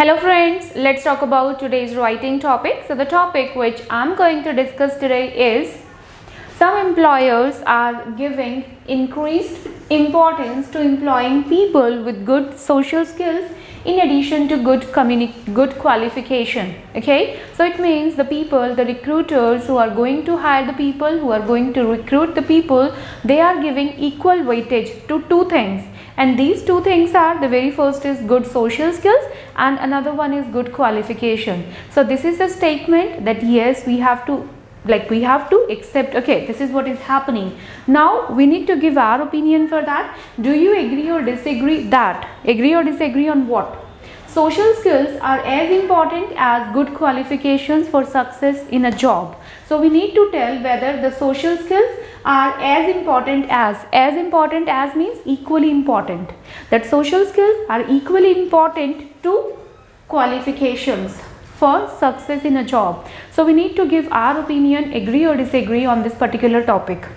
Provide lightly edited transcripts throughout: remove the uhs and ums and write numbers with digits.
Hello friends, let's talk about today's writing topic. So the topic which I'm going to discuss today is some employers are giving increased importance to employing people with good social skills in addition to good qualification. Okay, so it means the recruiters who are going to hire the people, who are going to recruit the people, they are giving equal weightage to two things. And these two things are, the very first is good social skills and another one is good qualification. So this is a statement that yes, we have to accept, okay, this is what is happening. Now we need to give our opinion for that. Do you agree or disagree that? Agree or disagree on what? Social skills are as important as good qualifications for success in a job. So we need to tell whether the social skills are as important as means equally important, that social skills are equally important to qualifications for success in a job. So we need to give our opinion, agree or disagree on this particular topic.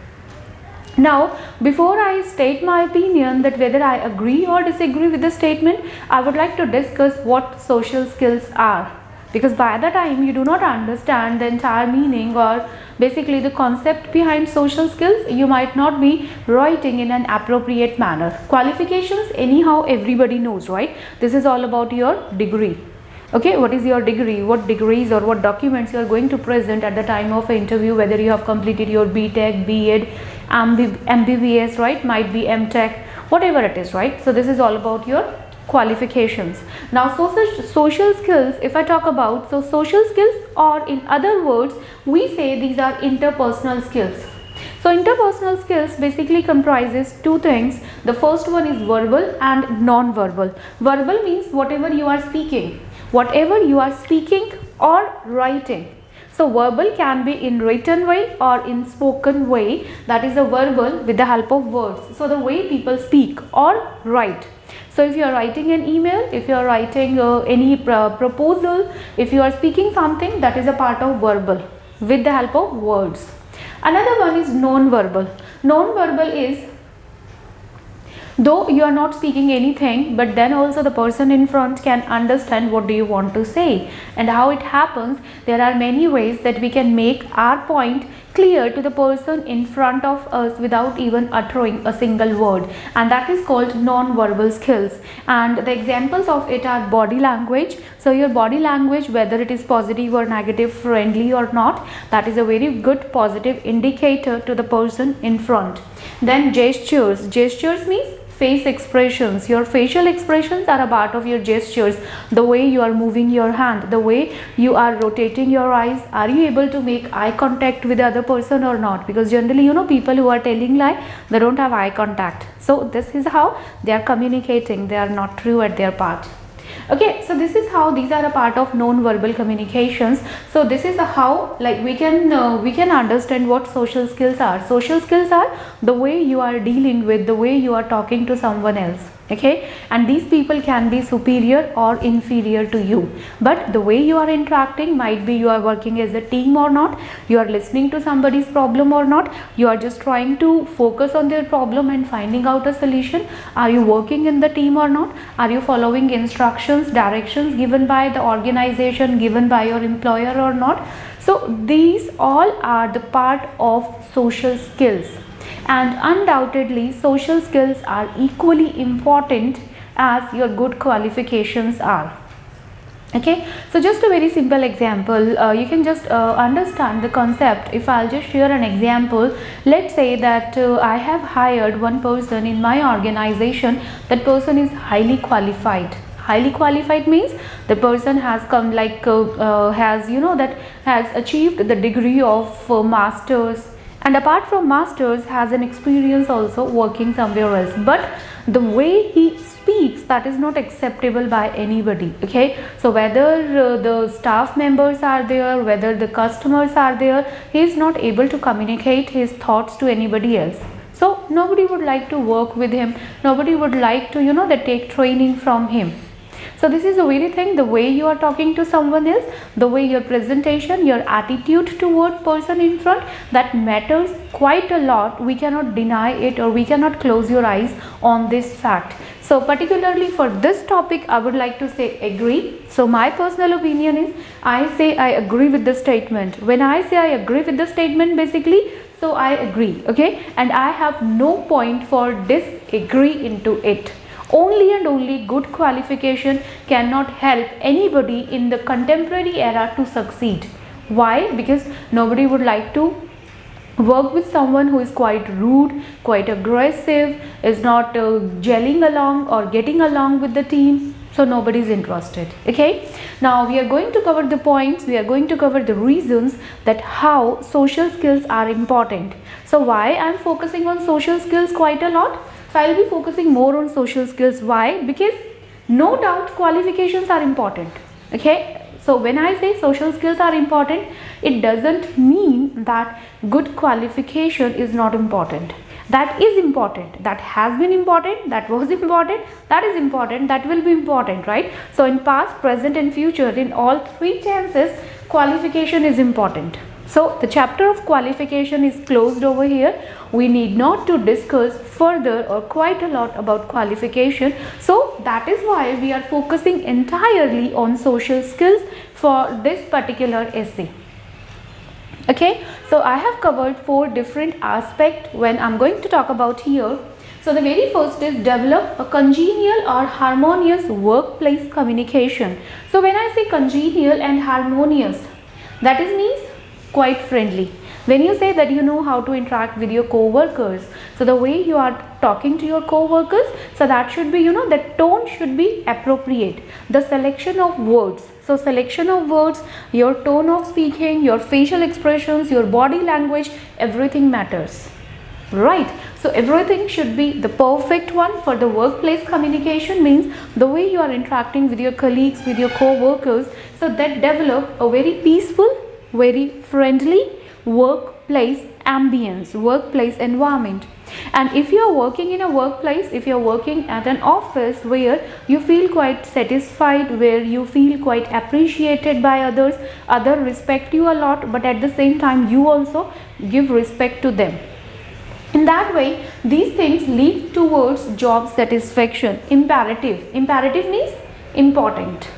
Now, before I state my opinion that whether I agree or disagree with the statement, I would like to discuss what social skills are, because by the time you do not understand the entire meaning or basically the concept behind social skills, you might not be writing in an appropriate manner. Qualifications, anyhow, everybody knows, right? This is all about your degree. Okay, what is your degree, what degrees or what documents you are going to present at the time of an interview, whether you have completed your BTech, B.Ed, MBBS, right, might be MTech, whatever it is, right? So this is all about your qualifications. Now social skills, if I talk about, so social skills, or in other words we say these are interpersonal skills. So interpersonal skills basically comprises two things. The first one is verbal and non-verbal. Verbal means whatever you are speaking or writing. So verbal can be in written way or in spoken way, that is a verbal with the help of words. So the way people speak or write. So if you are writing an email, if you are writing any proposal, if you are speaking something, that is a part of verbal with the help of words. Another one is non-verbal. Non-verbal is, though you are not speaking anything, but then also the person in front can understand what do you want to say. And how it happens, there are many ways that we can make our point clear to the person in front of us without even uttering a single word, and that is called non-verbal skills. And the examples of it are body language. So your body language, whether it is positive or negative, friendly or not, that is a very good positive indicator to the person in front. Then gestures. Gestures means face expressions. Your facial expressions are a part of your gestures. The way you are moving your hand, the way you are rotating your eyes, are you able to make eye contact with the other person or not? Because generally, you know, people who are telling lie, they don't have eye contact. So this is how they are communicating. They are not true at their part. Okay, so this is how these are a part of non-verbal communications. So this is how, like, we can understand what social skills are. Social skills are the way you are dealing with, the way you are talking to someone else. Okay, and these people can be superior or inferior to you, but the way you are interacting might be you are working as a team or not, you are listening to somebody's problem or not, you are just trying to focus on their problem and finding out a solution. Are you working in the team or not? Are you following instructions, directions given by the organization, given by your employer or not? So these all are the part of social skills. And undoubtedly social skills are equally important as your good qualifications are. Okay, so just a very simple example, you can just understand the concept. If I'll just share an example, let's say that I have hired one person in my organization. That person is highly qualified. Highly qualified means the person has come has achieved the degree of masters, and apart from masters has an experience also working somewhere else, but the way he speaks, that is not acceptable by anybody. Okay, so whether the staff members are there, whether the customers are there, he is not able to communicate his thoughts to anybody else. So nobody would like to work with him, nobody would like to take training from him. So this is the very thing, the way you are talking to someone else, the way your presentation, your attitude toward person in front, that matters quite a lot. We cannot deny it, or we cannot close your eyes on this fact. So So particularly for this topic, I would like to say agree. So my personal opinion is, I say I agree with the statement. When I say I agree with the statement, basically, so I agree, okay, and I have no point for disagree into it. Only and only good qualification cannot help anybody in the contemporary era to succeed. Why? Because nobody would like to work with someone who is quite rude, quite aggressive, is not gelling along or getting along with the team. So nobody is interested. Okay, now we are going to cover the points, we are going to cover the reasons that how social skills are important. So why I am focusing on social skills quite a lot? So I will be focusing more on social skills. Why? Because no doubt qualifications are important. Okay, so when I say social skills are important, it doesn't mean that good qualification is not important. That is important, that has been important, that was important, that is important, that will be important, right? So in past, present and future, in all three chances, qualification is important. So the chapter of qualification is closed over here. We need not to discuss further or quite a lot about qualification. So that is why we are focusing entirely on social skills for this particular essay. Okay, so I have covered 4 different aspects when I'm going to talk about here. So the very first is develop a congenial or harmonious workplace communication. So when I say congenial and harmonious, that is means quite friendly. When you say that you know how to interact with your co-workers, so the way you are talking to your co-workers, so that should be, you know, the tone should be appropriate. The selection of words, so selection of words, your tone of speaking, your facial expressions, your body language, everything matters, right? So everything should be the perfect one for the workplace communication. Means the way you are interacting with your colleagues, with your co-workers, so that develop a very peaceful, very friendly workplace ambience, workplace environment. And if you are working in a workplace, if you are working at an office where you feel quite satisfied, where you feel quite appreciated by others, others respect you a lot, but at the same time you also give respect to them. In that way, these things lead towards job satisfaction. Imperative means important.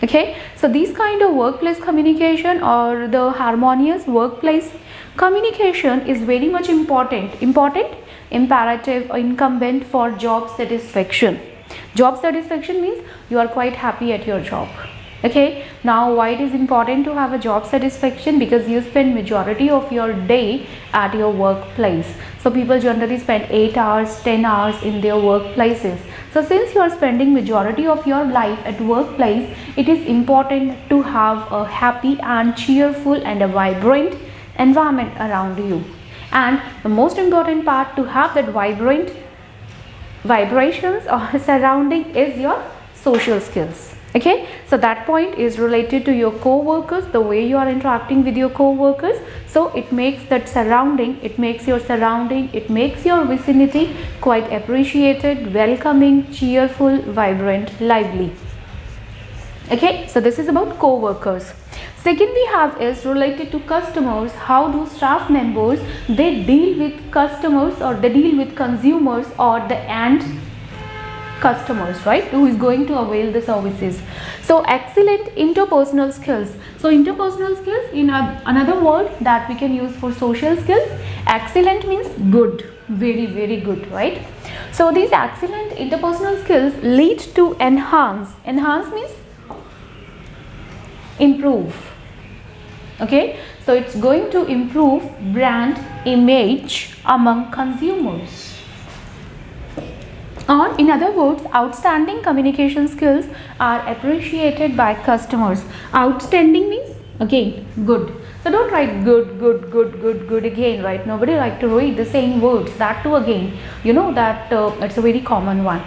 Okay, so these kind of workplace communication or the harmonious workplace communication is very much important, imperative or incumbent for job satisfaction. Job satisfaction means you are quite happy at your job. Okay, now why it is important to have a job satisfaction? Because you spend majority of your day at your workplace. So people generally spend 8 hours, 10 hours in their workplaces. So since you are spending majority of your life at workplace, it is important to have a happy and cheerful and a vibrant environment around you. And the most important part to have that vibrant vibrations or surrounding is your social skills. Okay, so that point is related to your co-workers, the way you are interacting with your co-workers. So it makes that surrounding, it makes your vicinity quite appreciated, welcoming, cheerful, vibrant, lively. Okay, so this is about co-workers. Second we have is related to customers. How do staff members, they deal with customers or they deal with consumers or the end customers, right, who is going to avail the services. So excellent interpersonal skills. So interpersonal skills, in another word that we can use for social skills, excellent means good, very, very good, right? So these excellent interpersonal skills lead to enhance. Enhance means improve. Okay, so it's going to improve brand image among consumers. Or in other words, outstanding communication skills are appreciated by customers. Outstanding means again good. So don't write good again, right? Nobody like to read the same words, that too again. You know that it's a very common one.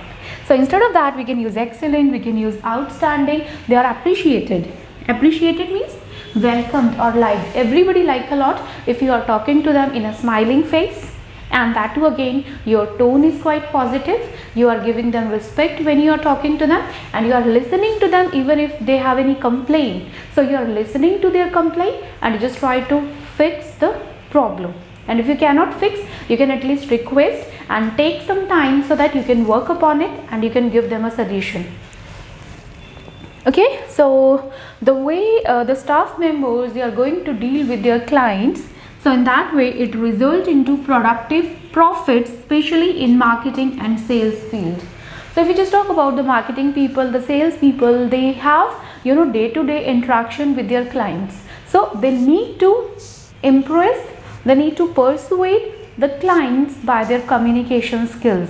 So instead of that, we can use excellent, we can use outstanding. They are appreciated. Appreciated means welcomed or liked. Everybody like a lot if you are talking to them in a smiling face. And that too again, your tone is quite positive. You are giving them respect when you are talking to them, and you are listening to them even if they have any complaint. So you are listening to their complaint and you just try to fix the problem. And if you cannot fix, you can at least request and take some time so that you can work upon it and you can give them a solution. Okay, so the way the staff members, they are going to deal with their clients, so in that way it results into productive profits, especially in marketing and sales field. So if you just talk about the marketing people, the sales people, they have day-to-day interaction with their clients. So they need to impress, they need to persuade the clients by their communication skills.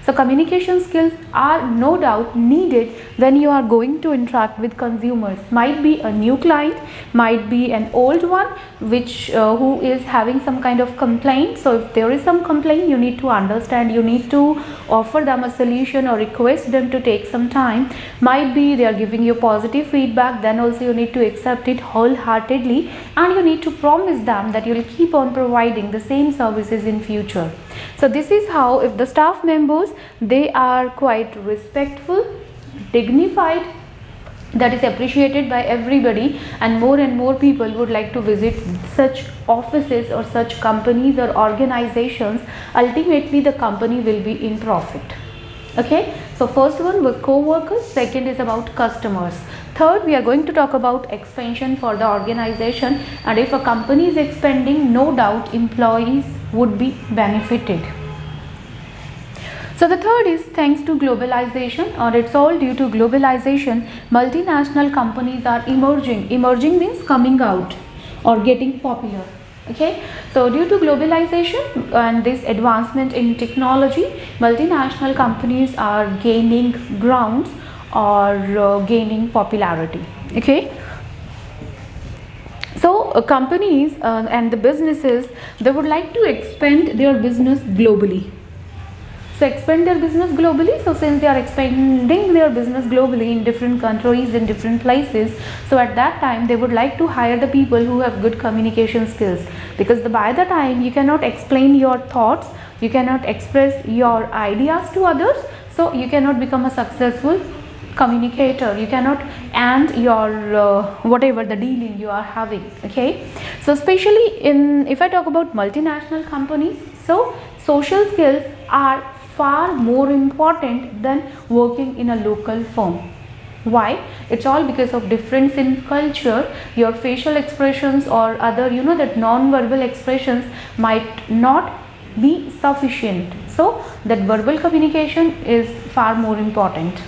So communication skills are no doubt needed when you are going to interact with consumers. Might be a new client, might be an old one which who is having some kind of complaint. So if there is some complaint, you need to understand, you need to offer them a solution or request them to take some time. Might be they are giving you positive feedback, then also you need to accept it wholeheartedly and you need to promise them that you will keep on providing the same services in future. So this is how, if the staff members, they are quite respectful, dignified, that is appreciated by everybody, and more people would like to visit such offices or such companies or organizations, ultimately the company will be in profit. Okay, so first one was co-workers, second is about customers, third we are going to talk about expansion for the organization, and if a company is expanding, no doubt employees would be benefited. So the third is thanks to globalization, or it's all due to globalization, multinational companies are emerging. Emerging means coming out or getting popular. Okay, so due to globalization and this advancement in technology, multinational companies are gaining grounds or gaining popularity. Okay, so companies and the businesses, they would like to expand their business globally. So expand their business globally. So since they are expanding their business globally in different countries, in different places, so at that time they would like to hire the people who have good communication skills, because by the time you cannot explain your thoughts, you cannot express your ideas to others, so you cannot become a successful communicator, you cannot end your whatever the dealing you are having. Okay, so especially in, if I talk about multinational companies, so social skills are far more important than working in a local firm. Why? It's all because of difference in culture. Your facial expressions or other that non-verbal expressions might not be sufficient, so that verbal communication is far more important.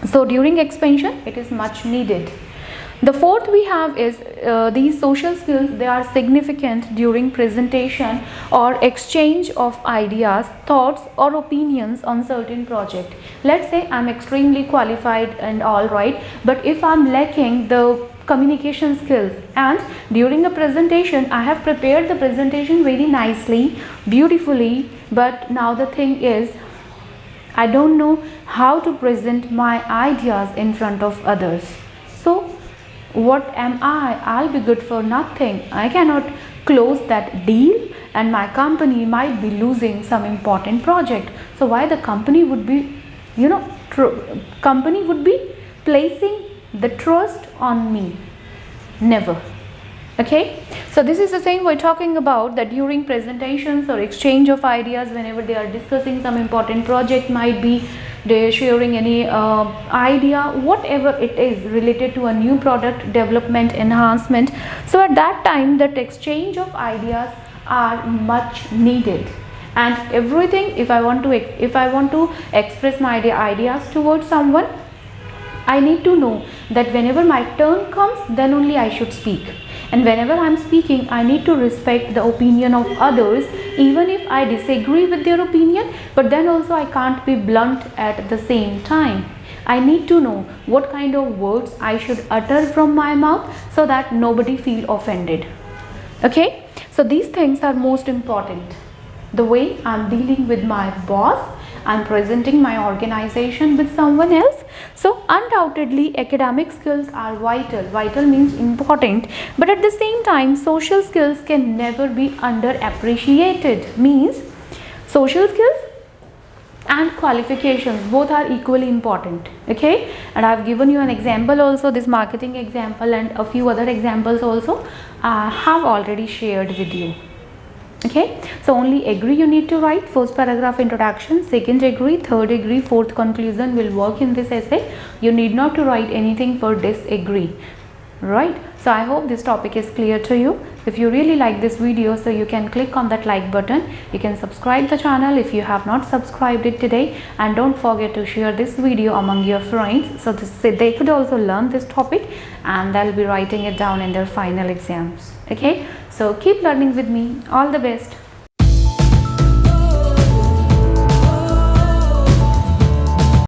So during expansion it is much needed. The fourth we have is these social skills, they are significant during presentation or exchange of ideas, thoughts or opinions on certain project. Let's say I'm extremely qualified and all right, but if I'm lacking the communication skills and during the presentation I have prepared the presentation very nicely, beautifully, but now the thing is I don't know how to present my ideas in front of others. So what am I? I'll be good for nothing. I cannot close that deal and my company might be losing some important project. So why the company would be, company would be placing the trust on me? Never. Okay, so this is the thing we're talking about, that during presentations or exchange of ideas, whenever they are discussing some important project, might be they're sharing any idea, whatever it is related to a new product development, enhancement, so at that time that exchange of ideas are much needed. And everything, if I want to express my ideas towards someone, I need to know that whenever my turn comes, then only I should speak. And whenever I'm speaking, I need to respect the opinion of others, even if I disagree with their opinion, but then also I can't be blunt at the same time. I need to know what kind of words I should utter from my mouth so that nobody feel offended. Okay, so these things are most important. The way I'm dealing with my boss, I'm presenting my organization with someone else. So undoubtedly academic skills are vital. Vital means important, but at the same time social skills can never be underappreciated. Means social skills and qualifications both are equally important. Okay, and I've given you an example also, this marketing example, and a few other examples also I have already shared with you. Okay, so only agree you need to write. First paragraph introduction, second agree, third agree, fourth conclusion will work in this essay. You need not to write anything for disagree, right? So I hope this topic is clear to you. If you really like this video, so you can click on that like button. You can subscribe the channel if you have not subscribed it today, and don't forget to share this video among your friends so they could also learn this topic and they'll be writing it down in their final exams. Okay, so keep learning with me. All the best.